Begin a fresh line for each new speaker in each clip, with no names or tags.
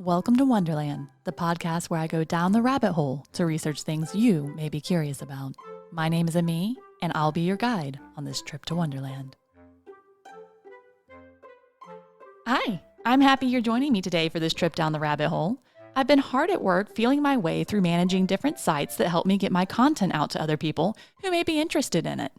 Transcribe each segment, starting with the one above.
Welcome to Wonderland, the podcast where I go down the rabbit hole to research things you may be curious about. My name is Ami, and I'll be your guide on this trip to Wonderland. Hi, I'm happy you're joining me today for this trip down the rabbit hole. I've been hard at work feeling my way through managing different sites that help me get my content out to other people who may be interested in it.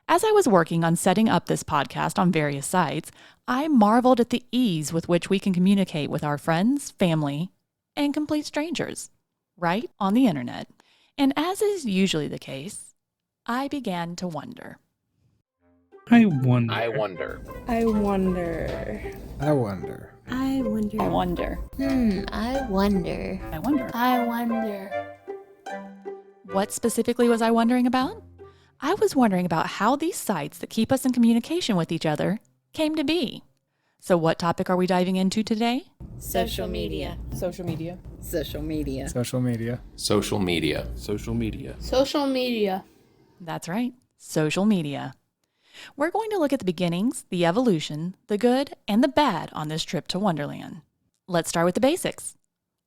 As I was working on setting up this podcast on various sites, I marveled at the ease with which we can communicate with our friends, family, and complete strangers, right on the internet. And as is usually the case, I began to wonder.
I wonder.
I wonder.
I wonder.
I wonder.
I wonder.
I wonder.
I wonder.
I wonder.
I wonder.
What specifically was I wondering about? I was wondering about how these sites that keep us in communication with each other came to be. So what topic are we diving into today?
Social media.
Social media.
Social media.
Social media.
Social media.
Social media.
Social media.
That's right, social media. We're going to look at the beginnings, the evolution, the good, and the bad on this trip to Wonderland. Let's start with the basics.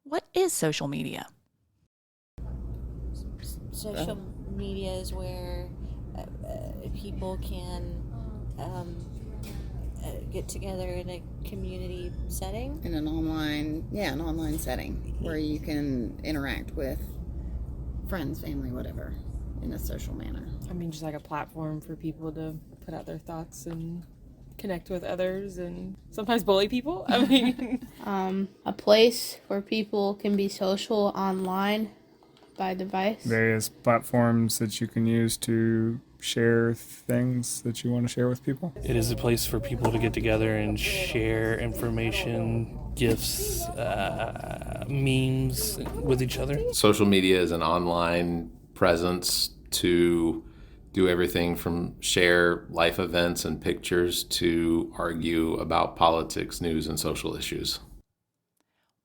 What is social media?
Social media is where people can get together in a community setting.
In an online setting where you can interact with friends, family, whatever, in a social manner.
I mean, just like a platform for people to put out their thoughts and connect with others and sometimes bully people. I mean,
A place where people can be social online by device.
Various platforms that you can use to share things that you want to share with people.
It is a place for people to get together and share information, gifts, memes with each other.
Social media is an online presence to do everything from share life events and pictures to argue about politics, news, and social issues.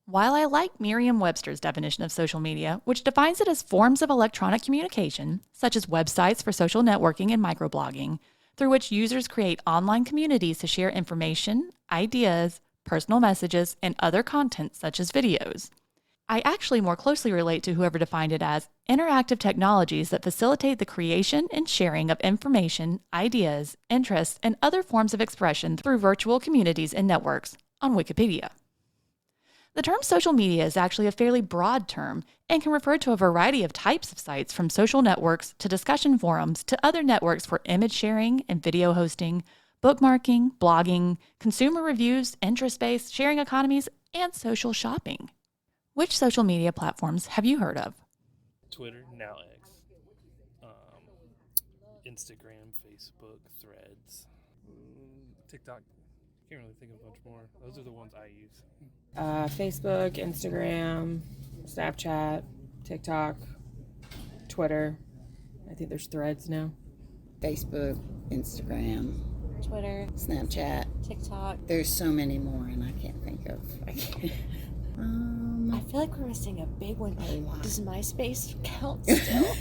While I like Merriam-Webster's definition of social media, which defines it as forms of electronic communication, such as websites for social networking and microblogging, through which users create online communities to share information, ideas, personal messages, and other content such as videos. I actually more closely relate to whoever defined it as interactive technologies that facilitate the creation and sharing of information, ideas, interests, and other forms of expression through virtual communities and networks on Wikipedia. The term social media is actually a fairly broad term and can refer to a variety of types of sites, from social networks to discussion forums to other networks for image sharing and video hosting, bookmarking, blogging, consumer reviews, interest-based sharing economies, and social shopping. Which social media platforms have you heard of?
Twitter, now X, Instagram, Facebook, Threads, TikTok. Can't really think of much more. Those are the ones I use.
Facebook, Instagram, Snapchat, TikTok, Twitter. I think there's Threads now.
Facebook, Instagram,
Twitter,
Snapchat.
TikTok.
There's so many more, and I can't.
I feel like we're missing a big one.
lot.
Does MySpace count still?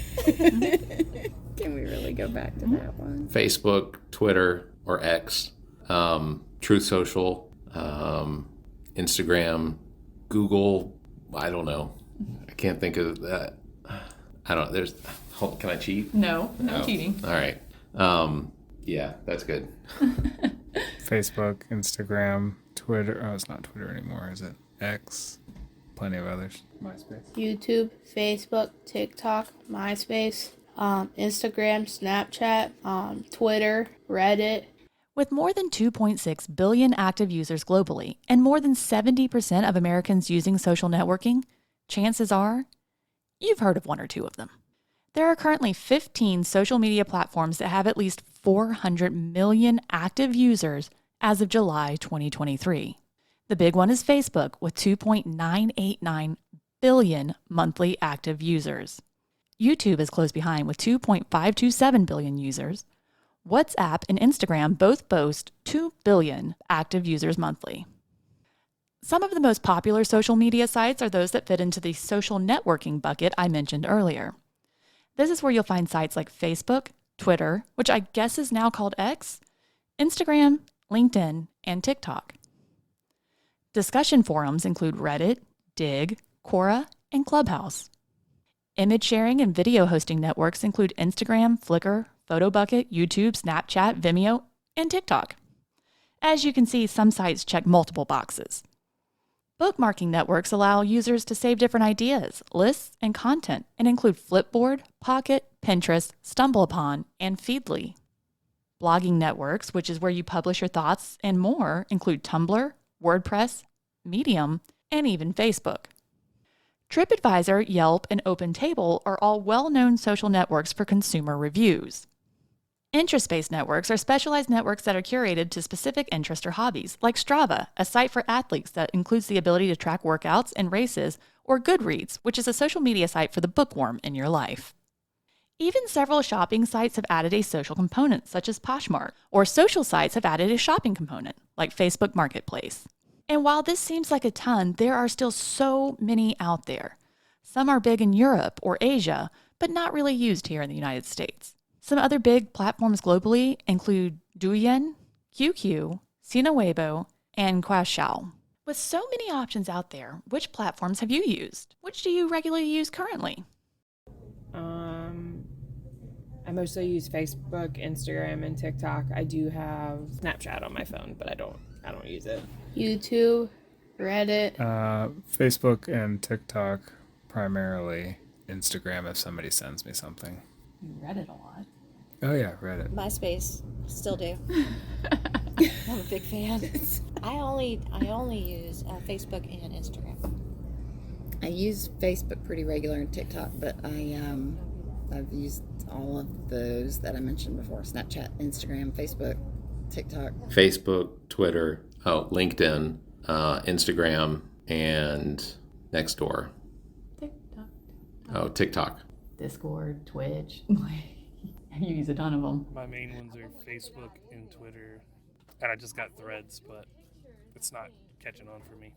Can we really go back to that one?
Facebook, Twitter, or X, Truth Social, Instagram, Google. I don't know. I can't think of that. I don't. Can I cheat?
No
No.
cheating.
All right. Yeah, that's good.
Facebook, Instagram, Twitter. Oh, it's not Twitter anymore, is it? X. Plenty of others. MySpace.
YouTube, Facebook, TikTok, MySpace, Instagram, Snapchat, Twitter, Reddit.
With more than 2.6 billion active users globally and more than 70% of Americans using social networking, chances are you've heard of one or two of them. There are currently 15 social media platforms that have at least 400 million active users as of July 2023. The big one is Facebook with 2.989 billion monthly active users. YouTube is close behind with 2.527 billion users. WhatsApp and Instagram both boast 2 billion active users monthly. Some of the most popular social media sites are those that fit into the social networking bucket I mentioned earlier. This is where you'll find sites like Facebook, Twitter, which I guess is now called X, Instagram, LinkedIn, and TikTok. Discussion forums include Reddit, Dig, Quora, and Clubhouse. Image sharing and video hosting networks include Instagram, Flickr, PhotoBucket, YouTube, Snapchat, Vimeo, and TikTok. As you can see, some sites check multiple boxes. Bookmarking networks allow users to save different ideas, lists, and content, and include Flipboard, Pocket, Pinterest, StumbleUpon, and Feedly. Blogging networks, which is where you publish your thoughts and more, include Tumblr, WordPress, Medium, and even Facebook. TripAdvisor, Yelp, and OpenTable are all well-known social networks for consumer reviews. Interest-based networks are specialized networks that are curated to specific interests or hobbies, like Strava, a site for athletes that includes the ability to track workouts and races, or Goodreads, which is a social media site for the bookworm in your life. Even several shopping sites have added a social component, such as Poshmark, or social sites have added a shopping component, like Facebook Marketplace. And while this seems like a ton, there are still so many out there. Some are big in Europe or Asia, but not really used here in the United States. Some other big platforms globally include Douyin, QQ, Sina Weibo, and Kuaishou. With so many options out there, which platforms have you used? Which do you regularly use currently?
I mostly use Facebook, Instagram, and TikTok. I do have Snapchat on my phone, but I don't use it.
YouTube, Reddit.
Facebook and TikTok primarily. Instagram if somebody sends me something.
You read it a lot.
Oh yeah, Reddit.
MySpace, still do. I'm a big fan. I only use Facebook and Instagram.
I use Facebook pretty regular and TikTok, but I've used all of those that I mentioned before: Snapchat, Instagram, Facebook, TikTok.
Facebook, Twitter, LinkedIn, Instagram, and Nextdoor.
TikTok.
Oh, TikTok.
Discord, Twitch. You use a ton of them.
My main ones are Facebook and Twitter, and I just got Threads, but it's not catching on for me.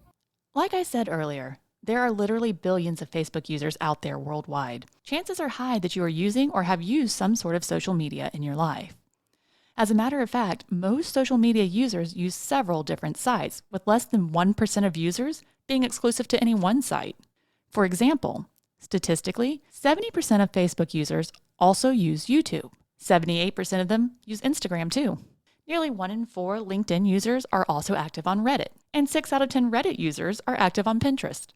Like I said earlier, there are literally billions of Facebook users out there worldwide. Chances are high that you are using or have used some sort of social media in your life. As a matter of fact, most social media users use several different sites, with less than 1% of users being exclusive to any one site. For example, statistically, 70% of Facebook users also use YouTube. 78% of them use Instagram too. Nearly 1 in 4 LinkedIn users are also active on Reddit, and 6 out of 10 Reddit users are active on Pinterest.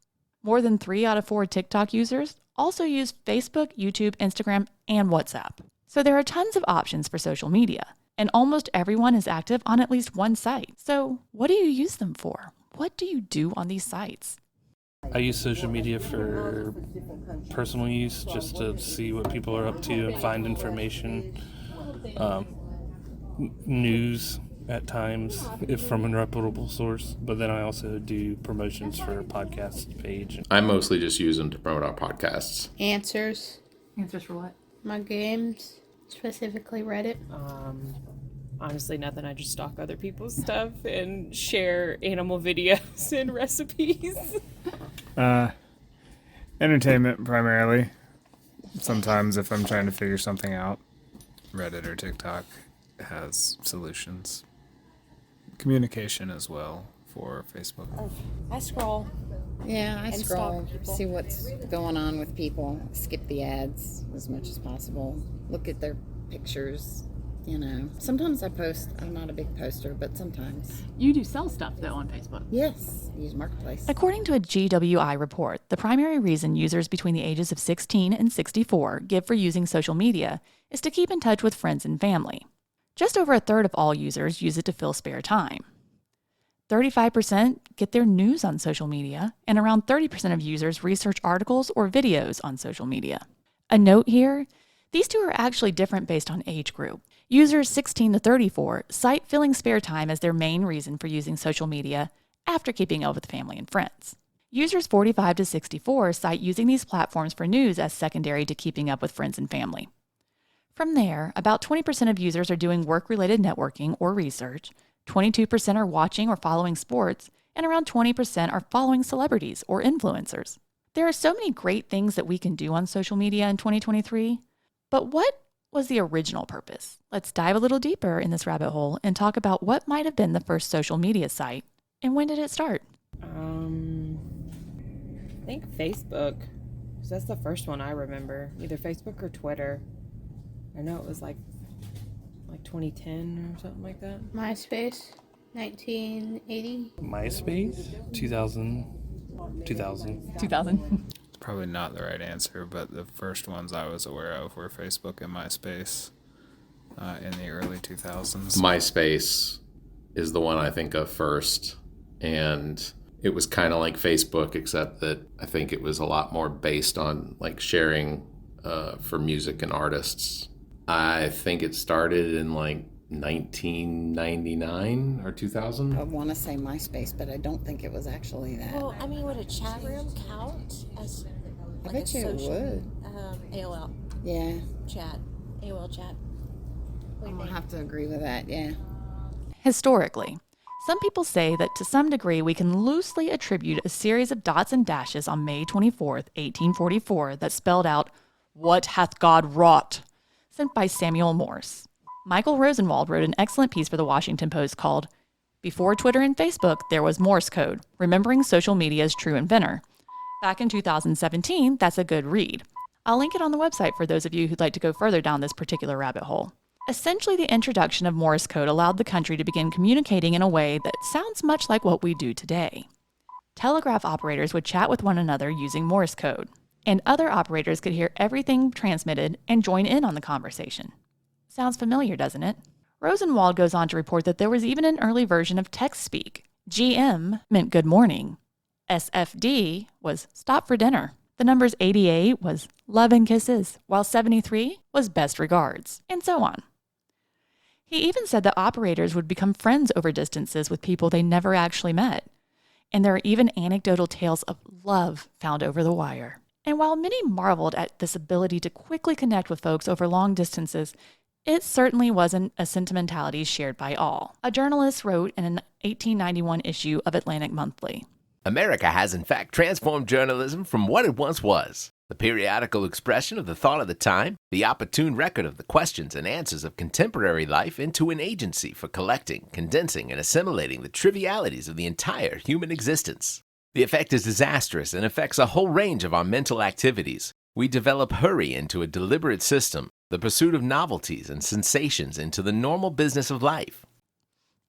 More than 3 out of 4 TikTok users also use Facebook, YouTube, Instagram, and WhatsApp. So there are tons of options for social media, and almost everyone is active on at least one site. So what do you use them for? What do you do on these sites?
I use social media for personal use, just to see what people are up to and find information, news at times, if from a reputable source. But then I also do promotions for a podcast page.
I mostly just use them to promote our podcasts.
Answers.
Answers for what?
My games, specifically Reddit.
Honestly, nothing. I just stalk other people's stuff and share animal videos and recipes.
Entertainment primarily. Sometimes if I'm trying to figure something out, Reddit or TikTok has solutions. Communication as well for Facebook.
I scroll.
Yeah, I
And
scroll,
stalk people.
see what's going on with people, skip the ads as much as possible, look at their pictures, you know. Sometimes I post. I'm not a big poster, but sometimes.
You do sell stuff though on Facebook.
Yes, use Marketplace.
According to a GWI report, the primary reason users between the ages of 16 and 64 give for using social media is to keep in touch with friends and family. Just over a third of all users use it to fill spare time. 35% get their news on social media, and around 30% of users research articles or videos on social media. A note here, these two are actually different based on age group. Users 16 to 34 cite filling spare time as their main reason for using social media after keeping up with family and friends. Users 45 to 64 cite using these platforms for news as secondary to keeping up with friends and family. From there, about 20% of users are doing work-related networking or research, 22% are watching or following sports, and around 20% are following celebrities or influencers. There are so many great things that we can do on social media in 2023, but what was the original purpose? Let's dive a little deeper in this rabbit hole and talk about what might have been the first social media site and when did it start?
think Facebook, because that's the first one I remember. Either Facebook or Twitter. I know it was like 2010 or something like that.
MySpace, 1980.
MySpace, 2000.
2000.
Probably not the right answer, but the first ones I was aware of were Facebook and MySpace in the early 2000s.
MySpace is the one I think of first, and it was kind of like Facebook, except that I think it was a lot more based on like sharing for music and artists. I think it started in like 1999 or 2000.
I want to say MySpace, but I don't think it was actually that.
Well, I mean, would a chat room count as
I
like
bet
a
you it
social,
would.
AOL
Yeah,
chat, AOL chat? What do
I'm
you
gonna
think?
have to agree with that. Yeah.
Historically, some people say that to some degree we can loosely attribute a series of dots and dashes on May 24th, 1844 that spelled out, "What hath God wrought?" sent by Samuel Morse. Michael Rosenwald wrote an excellent piece for the Washington Post called "Before Twitter and Facebook, There Was Morse Code, Remembering Social Media's True Inventor." Back in 2017, that's a good read. I'll link it on the website for those of you who'd like to go further down this particular rabbit hole. Essentially, the introduction of Morse code allowed the country to begin communicating in a way that sounds much like what we do today. Telegraph operators would chat with one another using Morse code, and other operators could hear everything transmitted and join in on the conversation. Sounds familiar, doesn't it? Rosenwald goes on to report that there was even an early version of text speak. GM meant good morning. SFD was stop for dinner. The numbers 88 was love and kisses, while 73 was best regards, and so on. He even said that operators would become friends over distances with people they never actually met. And there are even anecdotal tales of love found over the wire. And while many marveled at this ability to quickly connect with folks over long distances, it certainly wasn't a sentimentality shared by all. A journalist wrote in an 1891 issue of Atlantic Monthly,
America has in fact transformed journalism from what it once was. The periodical expression of the thought of the time, the opportune record of the questions and answers of contemporary life into an agency for collecting, condensing, and assimilating the trivialities of the entire human existence. The effect is disastrous and affects a whole range of our mental activities. We develop hurry into a deliberate system, the pursuit of novelties and sensations into the normal business of life.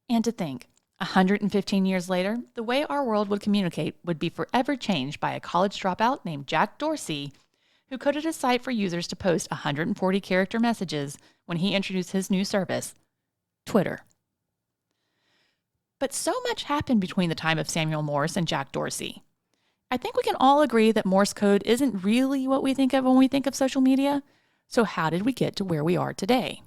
and to think, 115 years later, the way our world would communicate would be forever changed by a college dropout named Jack Dorsey, who coded a site for users to post 140-character messages when he introduced his new service, Twitter. But so much happened between the time of Samuel Morse and Jack Dorsey. I think we can all agree that Morse code isn't really what we think of when we think of social media. So how did we get to where we are today?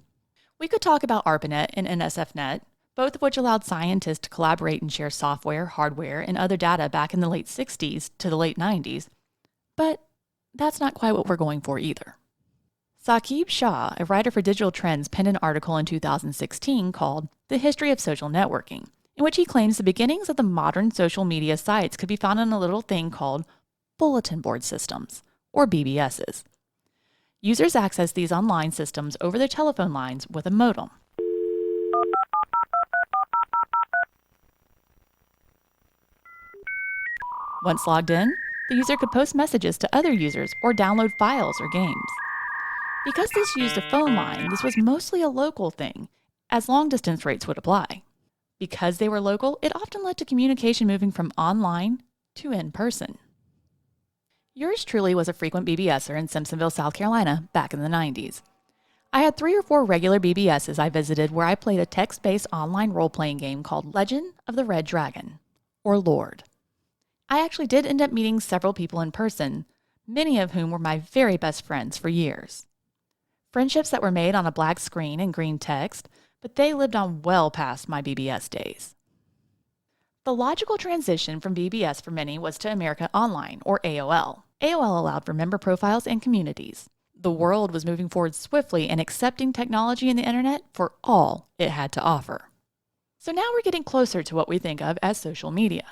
We could talk about ARPANET and NSFNet, both of which allowed scientists to collaborate and share software, hardware, and other data back in the late 60s to the late 90s. But that's not quite what we're going for either. Saqib Shah, a writer for Digital Trends, penned an article in 2016 called The History of Social Networking, in which he claims the beginnings of the modern social media sites could be found in a little thing called bulletin board systems, or BBSs. Users access these online systems over their telephone lines with a modem. Once logged in, the user could post messages to other users or download files or games. Because this used a phone line, this was mostly a local thing, as long-distance rates would apply. Because they were local, it often led to communication moving from online to in-person. Yours truly was a frequent BBSer in Simpsonville, South Carolina, back in the 90s. I had 3 or 4 regular BBSs I visited where I played a text-based online role-playing game called Legend of the Red Dragon, or Lord. I actually did end up meeting several people in person, many of whom were my very best friends for years. Friendships that were made on a black screen and green text, but they lived on well past my BBS days. The logical transition from BBS for many was to America Online, or AOL. AOL allowed for member profiles and communities. The world was moving forward swiftly and accepting technology and the internet for all it had to offer. So now we're getting closer to what we think of as social media.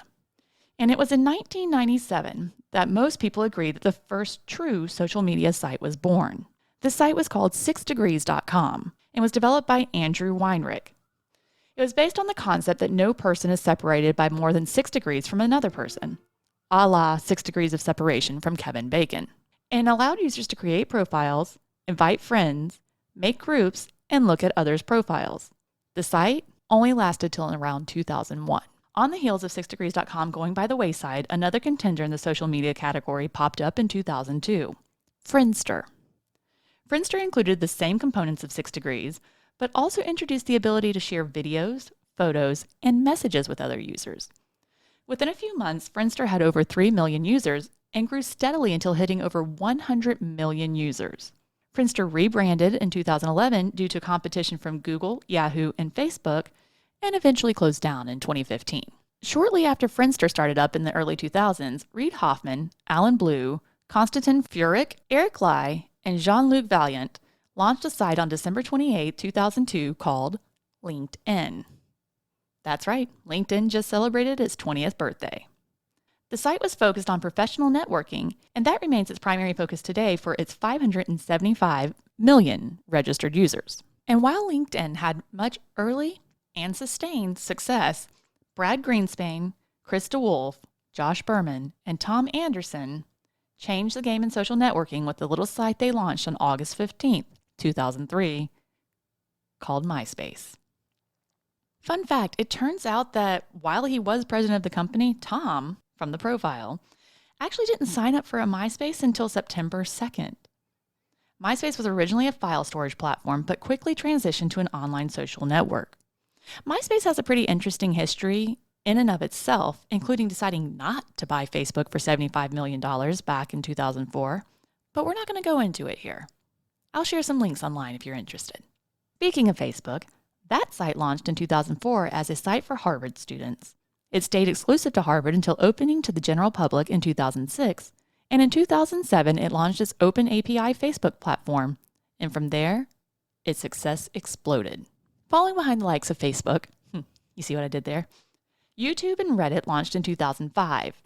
And it was in 1997 that most people agreed that the first true social media site was born. The site was called 6degrees.com and was developed by Andrew Weinrich. It was based on the concept that no person is separated by more than 6 degrees from another person, a la 6 Degrees of Separation from Kevin Bacon, and allowed users to create profiles, invite friends, make groups, and look at others' profiles. The site only lasted till around 2001. On the heels of 6degrees.com going by the wayside, another contender in the social media category popped up in 2002, Friendster. Friendster included the same components of 6 Degrees, but also introduced the ability to share videos, photos, and messages with other users. Within a few months, Friendster had over 3 million users and grew steadily until hitting over 100 million users. Friendster rebranded in 2011 due to competition from Google, Yahoo, and Facebook, and eventually closed down in 2015. Shortly after Friendster started up in the early 2000s, Reid Hoffman, Alan Blue, Konstantin Furyk, Eric Lai, and Jean-Luc Valiant launched a site on December 28, 2002 called LinkedIn. That's right, LinkedIn just celebrated its 20th birthday. The site was focused on professional networking, and that remains its primary focus today for its 575 million registered users. And while LinkedIn had much early and sustained success, Brad Greenspan, Chris DeWolf, Josh Berman, and Tom Anderson changed the game in social networking with the little site they launched on August 15th, 2003, called MySpace. Fun fact, it turns out that while he was president of the company, Tom, from the profile, actually didn't sign up for a MySpace until September 2nd. MySpace was originally a file storage platform, but quickly transitioned to an online social network. MySpace has a pretty interesting history in and of itself, including deciding not to buy Facebook for $75 million back in 2004, but we're not going to go into it here. I'll share some links online if you're interested. Speaking of Facebook, that site launched in 2004 as a site for Harvard students. It stayed exclusive to Harvard until opening to the general public in 2006, and in 2007 it launched its Open API Facebook platform, and from there, its success exploded. Following behind the likes of Facebook, you see what I did there? YouTube and Reddit launched in 2005,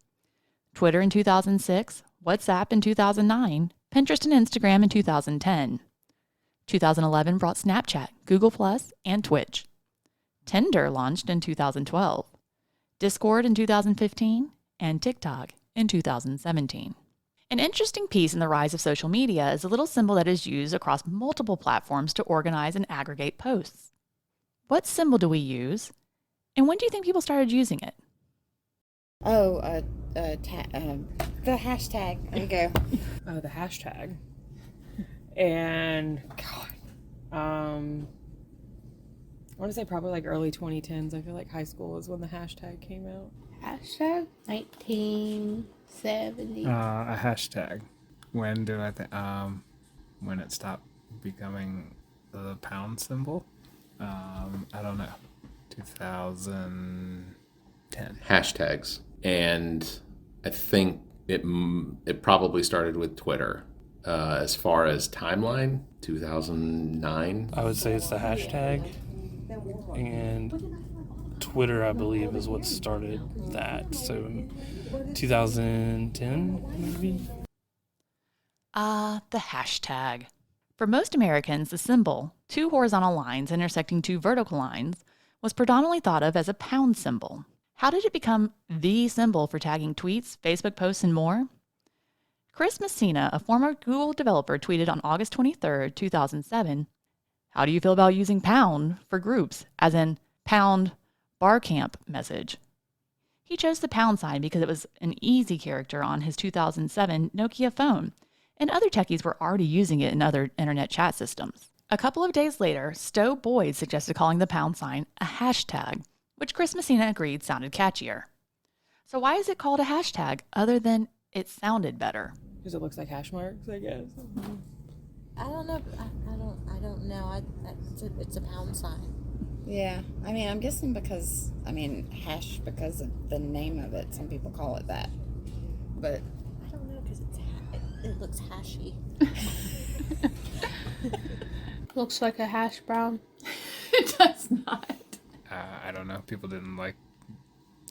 Twitter in 2006, WhatsApp in 2009, Pinterest and Instagram in 2010. 2011 brought Snapchat, Google+, and Twitch. Tinder launched in 2012, Discord in 2015, and TikTok in 2017. An interesting piece in the rise of social media is a little symbol that is used across multiple platforms to organize and aggregate posts. What symbol do we use, and when do you think people started using it?
Oh, the hashtag. There you go.
Oh, the hashtag. And I want to say probably like early 2010s. I feel like high school is when the hashtag came out.
Hashtag 1970.
A hashtag. When do I think? When it stopped becoming the pound symbol? I don't know. 2010.
Hashtags. And I think it probably started with Twitter. As far as timeline, 2009.
I would say it's the hashtag, and Twitter, I believe, is what started that. So 2010, maybe?
The hashtag. For most Americans, the symbol, two horizontal lines intersecting two vertical lines, was predominantly thought of as a pound symbol. How did it become the symbol for tagging tweets, Facebook posts, and more? Chris Messina, a former Google developer, tweeted on August 23, 2007, "How do you feel about using pound for groups, as in pound bar camp message?" He chose the pound sign because it was an easy character on his 2007 Nokia phone, and other techies were already using it in other internet chat systems. A couple of days later, Stowe Boyd suggested calling the pound sign a hashtag, which Chris Messina agreed sounded catchier. So why is it called a hashtag other than it sounded better?
Because it looks like hash marks, I guess.
I don't know. I don't know. It's a pound sign.
Yeah, I mean, I'm guessing because hash because of the name of it. Some people call it that, but
I don't know because it looks hashy.
Looks like a hash brown.
It does not.
I don't know. People didn't like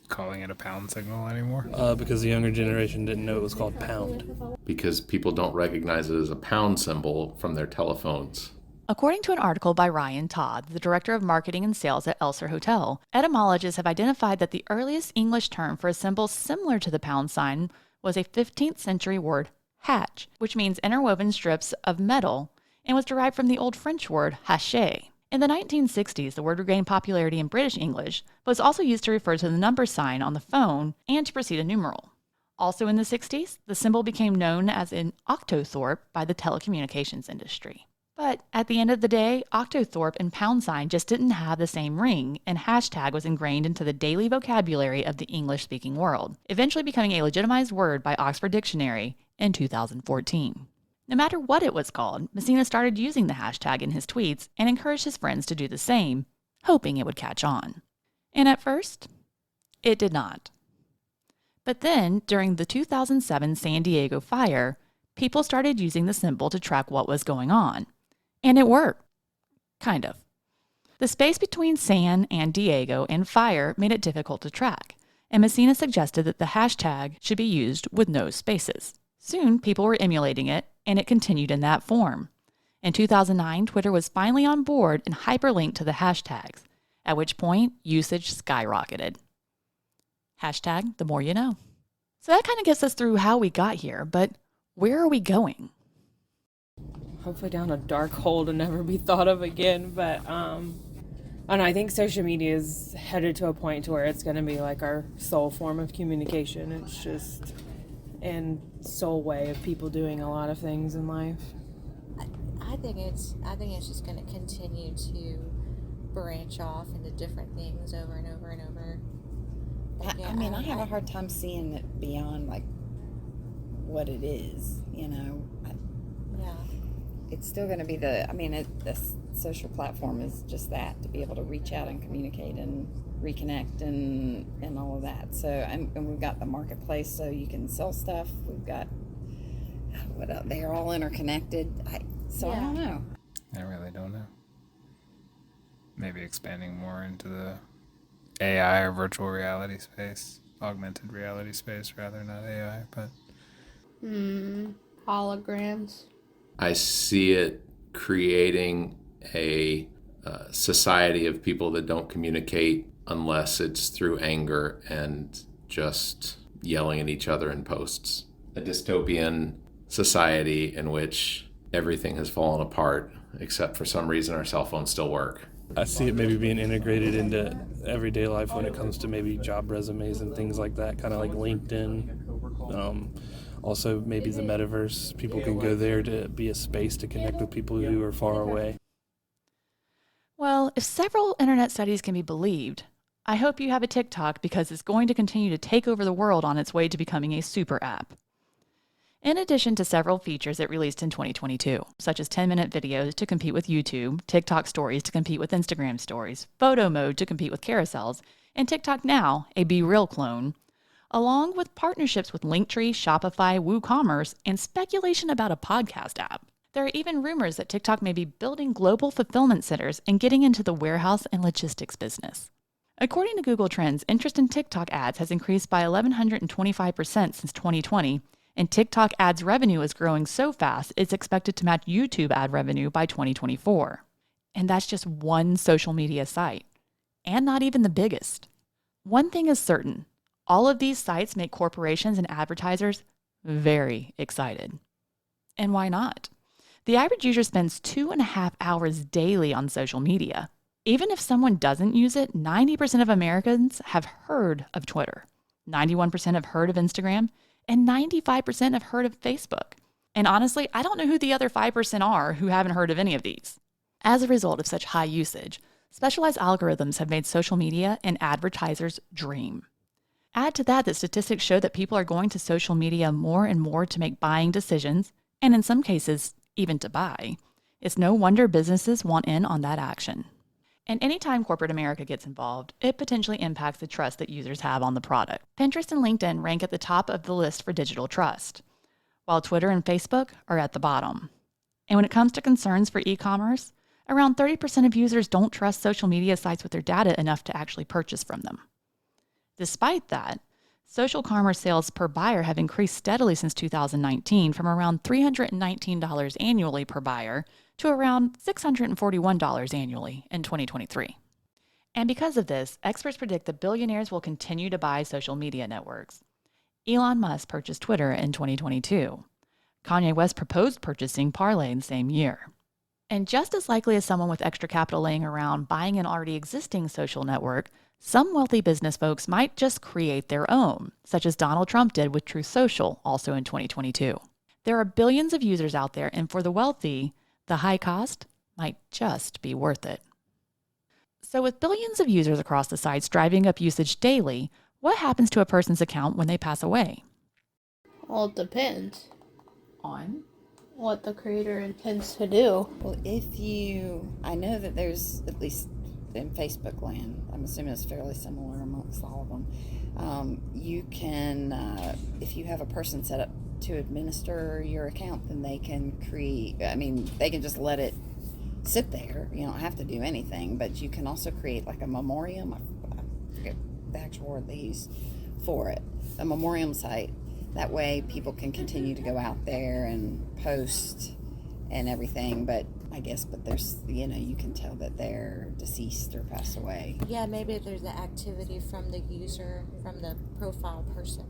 calling it a pound signal anymore.
Because the younger generation didn't know it was called pound.
Because people don't recognize it as a pound symbol from their telephones.
According to an article by Ryan Todd, the director of marketing and sales at Elser Hotel, etymologists have identified that the earliest English term for a symbol similar to the pound sign was a 15th century word, hatch, which means interwoven strips of metal and was derived from the Old French word haché. In the 1960s, the word regained popularity in British English, but was also used to refer to the number sign on the phone and to precede a numeral. Also in the 60s, the symbol became known as an octothorpe by the telecommunications industry. But at the end of the day, octothorpe and pound sign just didn't have the same ring, and hashtag was ingrained into the daily vocabulary of the English-speaking world, eventually becoming a legitimized word by Oxford Dictionary in 2014. No matter what it was called, Messina started using the hashtag in his tweets and encouraged his friends to do the same, hoping it would catch on. And at first, it did not. But then, during the 2007 San Diego fire, people started using the symbol to track what was going on. And it worked. Kind of. The space between San and Diego and fire made it difficult to track, and Messina suggested that the hashtag should be used with no spaces. Soon, people were emulating it, and it continued in that form. In 2009, Twitter was finally on board and hyperlinked to the hashtags, at which point usage skyrocketed. Hashtag the more you know. So that kind of gets us through how we got here, but where are we going?
Hopefully down a dark hole to never be thought of again, but and I think social media is headed to a point to where it's going to be like our sole form of communication. It's just and sole way of people doing a lot of things in life.
I think it's just going to continue to branch off into different things over and over and over.
I have a hard time seeing it beyond like what it is, you know.
Yeah.
It's still going to be the social platform is just that, to be able to reach out and communicate and reconnect and all of that. So, and we've got the marketplace, so you can sell stuff. We've got, what else? They're all interconnected. I don't know.
I really don't know. Maybe expanding more into the AI or virtual reality space, augmented reality space rather, not AI, but...
Holograms.
I see it creating a society of people that don't communicate unless it's through anger and just yelling at each other in posts. A dystopian society in which everything has fallen apart, except for some reason our cell phones still work.
I see it maybe being integrated into everyday life when it comes to maybe job resumes and things like that, kind of like LinkedIn. Also, maybe the metaverse. People can go there to be a space to connect with people who are far away.
Well, if several internet studies can be believed, I hope you have a TikTok because it's going to continue to take over the world on its way to becoming a super app. In addition to several features it released in 2022, such as 10-minute videos to compete with YouTube, TikTok stories to compete with Instagram stories, photo mode to compete with carousels, and TikTok Now, a Be Real clone, along with partnerships with Linktree, Shopify, WooCommerce, and speculation about a podcast app. There are even rumors that TikTok may be building global fulfillment centers and getting into the warehouse and logistics business. According to Google Trends, interest in TikTok ads has increased by 1,125% since 2020, and TikTok ads revenue is growing so fast it's expected to match YouTube ad revenue by 2024. And that's just one social media site, and not even the biggest. One thing is certain. All of these sites make corporations and advertisers very excited. And why not? The average user spends 2.5 hours daily on social media. Even if someone doesn't use it, 90% of Americans have heard of Twitter, 91% have heard of Instagram, and 95% have heard of Facebook. And honestly, I don't know who the other 5% are who haven't heard of any of these. As a result of such high usage, specialized algorithms have made social media an advertiser's dream. Add to that statistics show that people are going to social media more and more to make buying decisions, and in some cases, even to buy. It's no wonder businesses want in on that action. And anytime corporate America gets involved, it potentially impacts the trust that users have on the product. Pinterest and LinkedIn rank at the top of the list for digital trust, while Twitter and Facebook are at the bottom. And when it comes to concerns for e-commerce, around 30% of users don't trust social media sites with their data enough to actually purchase from them. Despite that, Social commerce sales per buyer have increased steadily since 2019 from around $319 annually per buyer to around $641 annually in 2023. And because of this, experts predict that billionaires will continue to buy social media networks. Elon Musk purchased Twitter in 2022. Kanye West proposed purchasing Parler in the same year. And just as likely as someone with extra capital laying around buying an already existing social network, some wealthy business folks might just create their own, such as Donald Trump did with Truth Social, also in 2022. There are billions of users out there, and for the wealthy, the high cost might just be worth it. So with billions of users across the sites driving up usage daily, what happens to a person's account when they pass away?
Well, it depends
On?
what the creator intends to do.
Well, I know that there's, at least in Facebook land, I'm assuming it's fairly similar amongst all of them. You can, if you have a person set up to administer your account, then they can they can just let it sit there. You don't have to do anything, but you can also create like a memoriam. I forget the actual word they use for it. A memoriam site. That way people can continue to go out there and post and everything, but there's, you can tell that they're deceased or passed away.
Yeah, maybe there's the activity from the user, from the profile person.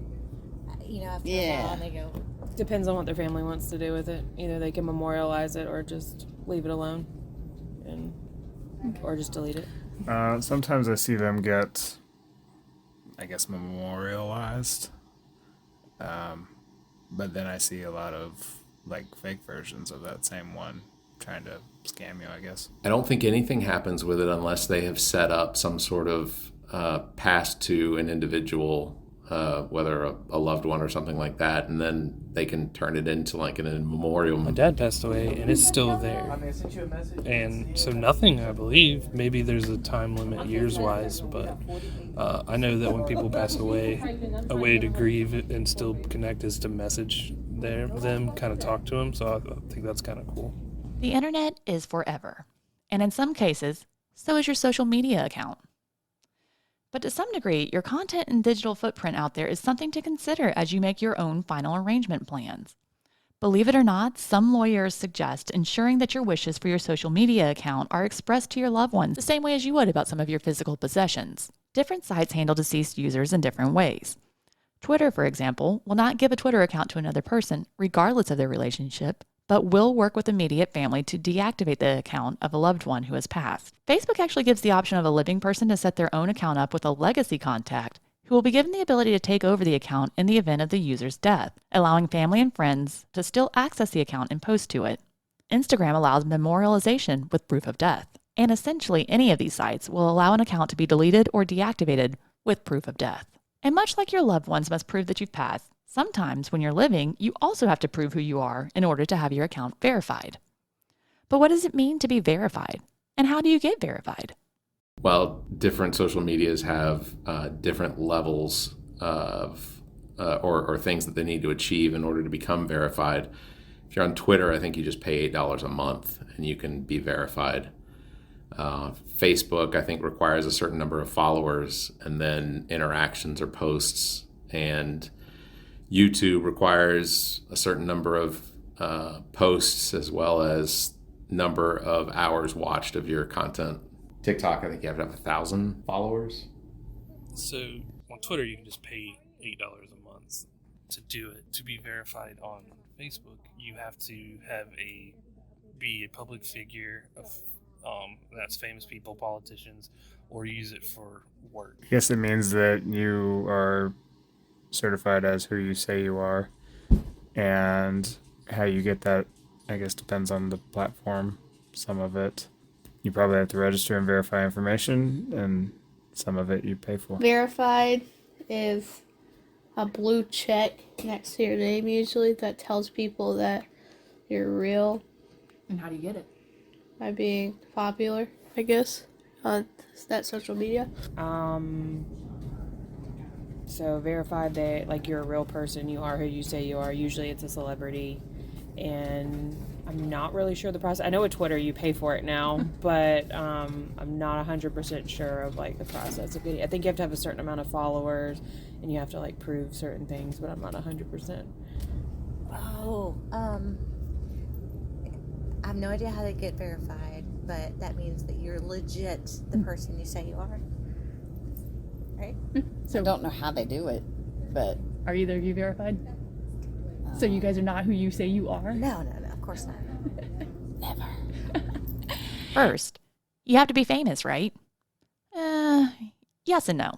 After a while they go.
Depends on what their family wants to do with it. Either they can memorialize it or just leave it alone, or just delete it.
Sometimes I see them get, memorialized. But then I see a lot of fake versions of that same one trying to scam you, I guess.
I don't think anything happens with it unless they have set up some sort of pass to an individual, whether a loved one or something like that, and then they can turn it into like a memorial.
My dad passed away, and it's still there. And so nothing, I believe. Maybe there's a time limit years-wise, but I know that when people pass away, a way to grieve and still connect is to message them, kind of talk to them. So I think that's kind of cool.
The internet is forever. And in some cases, so is your social media account. But to some degree, your content and digital footprint out there is something to consider as you make your own final arrangement plans. Believe it or not, some lawyers suggest ensuring that your wishes for your social media account are expressed to your loved ones the same way as you would about some of your physical possessions. Different sites handle deceased users in different ways. Twitter, for example, will not give a Twitter account to another person, regardless of their relationship, but will work with immediate family to deactivate the account of a loved one who has passed. Facebook actually gives the option of a living person to set their own account up with a legacy contact who will be given the ability to take over the account in the event of the user's death, allowing family and friends to still access the account and post to it. Instagram allows memorialization with proof of death, and essentially any of these sites will allow an account to be deleted or deactivated with proof of death. And much like your loved ones must prove that you've passed, sometimes when you're living, you also have to prove who you are in order to have your account verified. But what does it mean to be verified? And how do you get verified?
Well, different social medias have different levels of or things that they need to achieve in order to become verified. If you're on Twitter, I think you just pay $8 a month and you can be verified. Facebook, I think, requires a certain number of followers and then interactions or posts, and YouTube requires a certain number of posts as well as number of hours watched of your content. TikTok, I think you have to have 1,000 followers.
So on Twitter, you can just pay $8 a month to do it. To be verified on Facebook, you have to be a public figure of that's famous people, politicians, or use it for work.
I guess it means that you are certified as who you say you are, and how you get that, I guess, depends on the platform. Some of it you probably have to register and verify information, and some of it you pay for.
Verified is a blue check next to your name usually that tells people that you're real.
And how do you get it?
By being popular, I guess, on that social media.
So verified that like you're a real person, you are who you say you are. Usually it's a celebrity, and I'm not really sure the process. I know with Twitter you pay for it now, but I'm not 100% sure of like the process of getting. I think you have to have a certain amount of followers, and you have to like prove certain things, but I'm not 100%.
Oh, I have no idea how to get verified, but that means that you're legit the person you say you are. Right?
I don't know how they do it, but
Are either of you verified? So you guys are not who you say you are?
No, of course not.
never.
First, you have to be famous, right? Yes and no.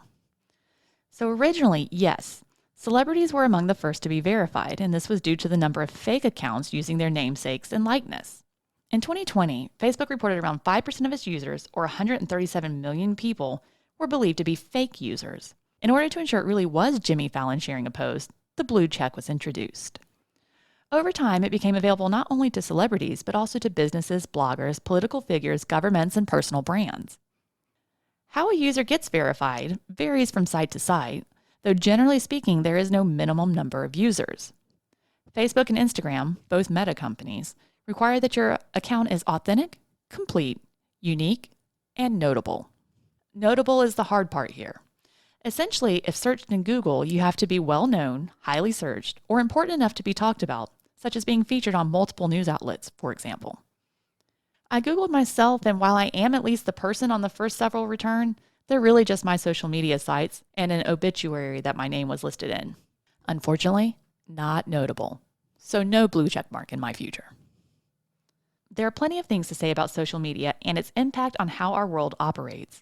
So originally, yes, celebrities were among the first to be verified, and this was due to the number of fake accounts using their namesakes and likeness. In 2020, Facebook reported around 5% of its users, or 137 million people, were believed to be fake users. In order to ensure it really was Jimmy Fallon sharing a post, the blue check was introduced. Over time, it became available not only to celebrities, but also to businesses, bloggers, political figures, governments, and personal brands. How a user gets verified varies from site to site, though generally speaking, there is no minimum number of users. Facebook and Instagram, both Meta companies, require that your account is authentic, complete, unique, and notable. Notable is the hard part here. Essentially, if searched in Google, you have to be well-known, highly searched, or important enough to be talked about, such as being featured on multiple news outlets, for example. I Googled myself, and while I am at least the person on the first several return, they're really just my social media sites and an obituary that my name was listed in. Unfortunately, not notable. So no blue check mark in my future. There are plenty of things to say about social media and its impact on how our world operates.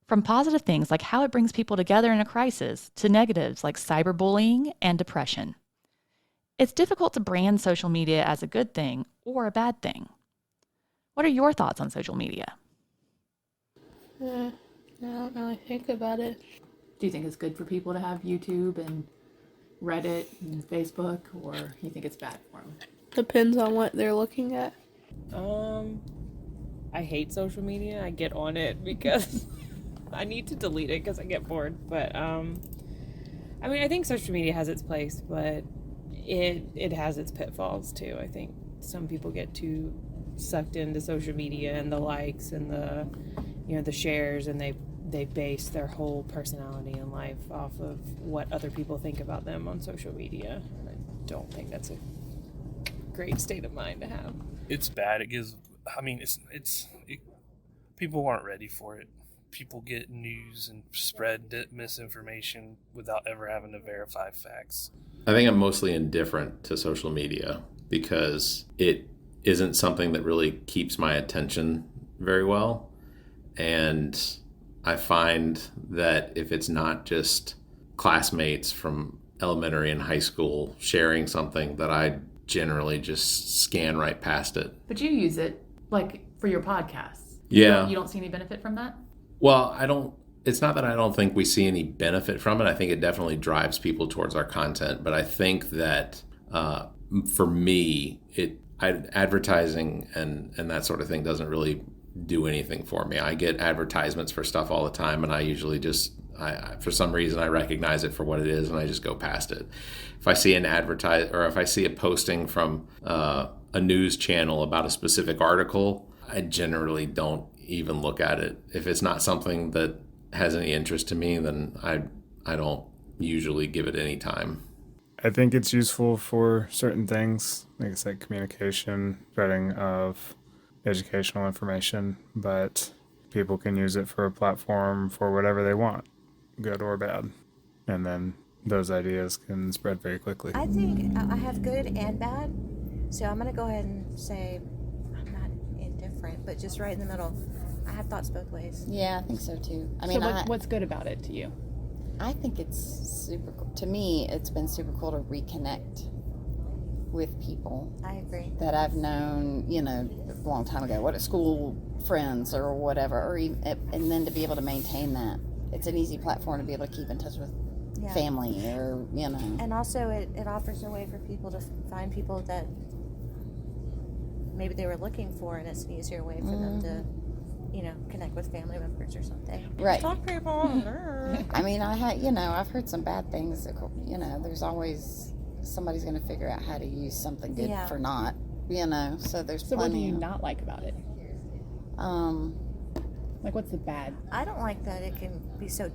From positive things like how it brings people together in a crisis to negatives like cyberbullying and depression. It's difficult to brand social media as a good thing or a bad thing. What are your thoughts on social media?
I don't really think about it.
Do you think it's good for people to have YouTube and Reddit and Facebook, or you think it's bad for them?
Depends on what they're looking at.
I hate social media. I get on it because I need to delete it because I get bored. But I mean, I think social media has its place, but it has its pitfalls too. I think some people get too sucked into social media and the likes and the shares, and they base their whole personality and life off of what other people think about them on social media. I don't think that's a great state of mind to have.
It's bad. It gives. I mean, people aren't ready for it. People get news and spread misinformation without ever having to verify facts.
I think I'm mostly indifferent to social media because it isn't something that really keeps my attention very well. And I find that if it's not just classmates from elementary and high school sharing something, that I generally just scan right past it.
But you use it, like, for your podcasts.
Yeah.
You don't see any benefit from that?
Well, it's not that I don't think we see any benefit from it. I think it definitely drives people towards our content. But I think that for me, advertising and that sort of thing doesn't really do anything for me. I get advertisements for stuff all the time, and I usually just, for some reason, I recognize it for what it is, and I just go past it. If I see an if I see a posting from a news channel about a specific article, I generally don't even look at it. If it's not something that has any interest to me, then I don't usually give it any time.
I think it's useful for certain things, like I said, communication, spreading of educational information, but people can use it for a platform for whatever they want, good or bad. And then those ideas can spread very quickly.
I think I have good and bad, so I'm going to go ahead and say I'm not indifferent, but just right in the middle. I have thoughts both ways.
Yeah, I think so too. I mean,
So what's good about it to you?
I think it's super cool. To me, it's been super cool to reconnect with people.
I agree.
That I've known, a long time ago, at school friends or whatever, or even, and then to be able to maintain that. It's an easy platform to be able to keep in touch with family or,
And also it offers a way for people to find people that maybe they were looking for, and it's an easier way for them to, connect with family members or something.
Right.
Talk people.
I mean, I've heard some bad things. There's always somebody's going to figure out how to use something good for not. So there's
So
plenty.
what do you not like about it? Like, what's the bad?
I don't like that it can be so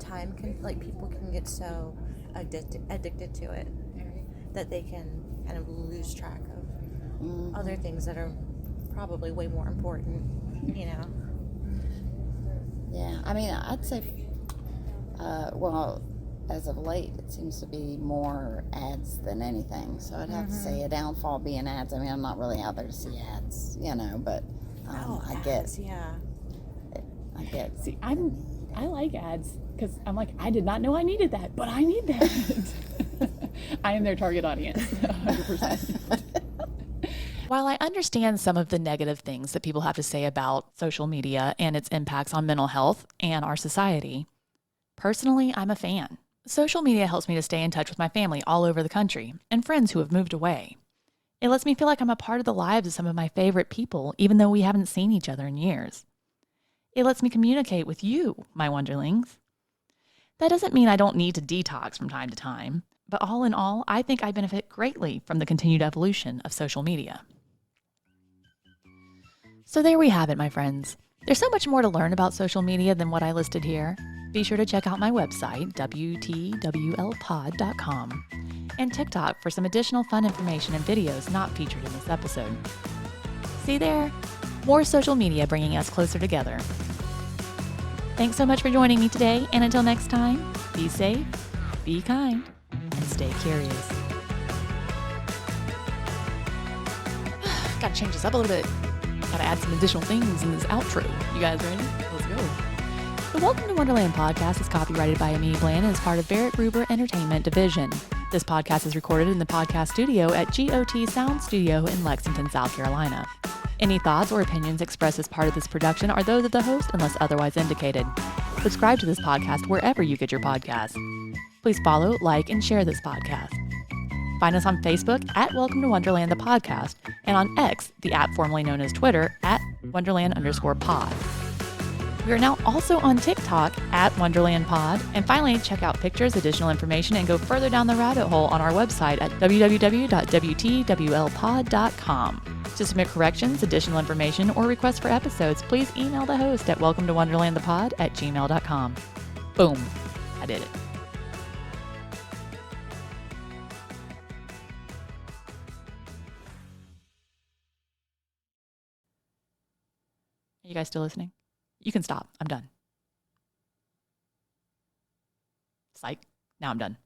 like people can get so addicted to it, that they can kind of lose track of other things that are probably way more important, you know.
Yeah, I mean, I'd say, well, as of late, it seems to be more ads than anything. So I'd have to say a downfall being ads. I mean, I'm not really out there to see ads, you know, but I get.
See, I like ads because I'm like, I did not know I needed that, but I need that. I am their target audience, 100%. While I understand some of the negative things that people have to say about social media and its impacts on mental health and our society, personally, I'm a fan. Social media helps me to stay in touch with my family all over the country and friends who have moved away. It lets me feel like I'm a part of the lives of some of my favorite people, even though we haven't seen each other in years. It lets me communicate with you, my wonderlings. That doesn't mean I don't need to detox from time to time, but all in all, I think I benefit greatly from the continued evolution of social media. So there we have it, my friends. There's so much more to learn about social media than what I listed here. Be sure to check out my website, WTWLpod.com, and TikTok for some additional fun information and videos not featured in this episode. See there? More social media bringing us closer together. Thanks so much for joining me today, and until next time, be safe, be kind, and stay curious. Gotta change this up a little bit. Gotta add some additional things in this outro. You guys ready? Let's go. The Welcome to Wonderland podcast is copyrighted by Amy Bland and is part of Barrett Gruber Entertainment Division. This podcast is recorded in the podcast studio at GOT Sound Studio in Lexington, South Carolina. Any thoughts or opinions expressed as part of this production are those of the host unless otherwise indicated. Subscribe to this podcast wherever you get your podcasts. Please follow, like, and share this podcast. Find us on Facebook at Welcome to Wonderland the podcast, and on X, the app formerly known as Twitter, at Wonderland_pod. We are now also on TikTok at Wonderland Pod. And finally, check out pictures, additional information, and go further down the rabbit hole on our website at www.wtwlpod.com. To submit corrections, additional information, or requests for episodes, please email the host at welcometowonderlandthepod@gmail.com. Boom. I did it. Are you guys still listening? You can stop. I'm done. Psych. Now I'm done.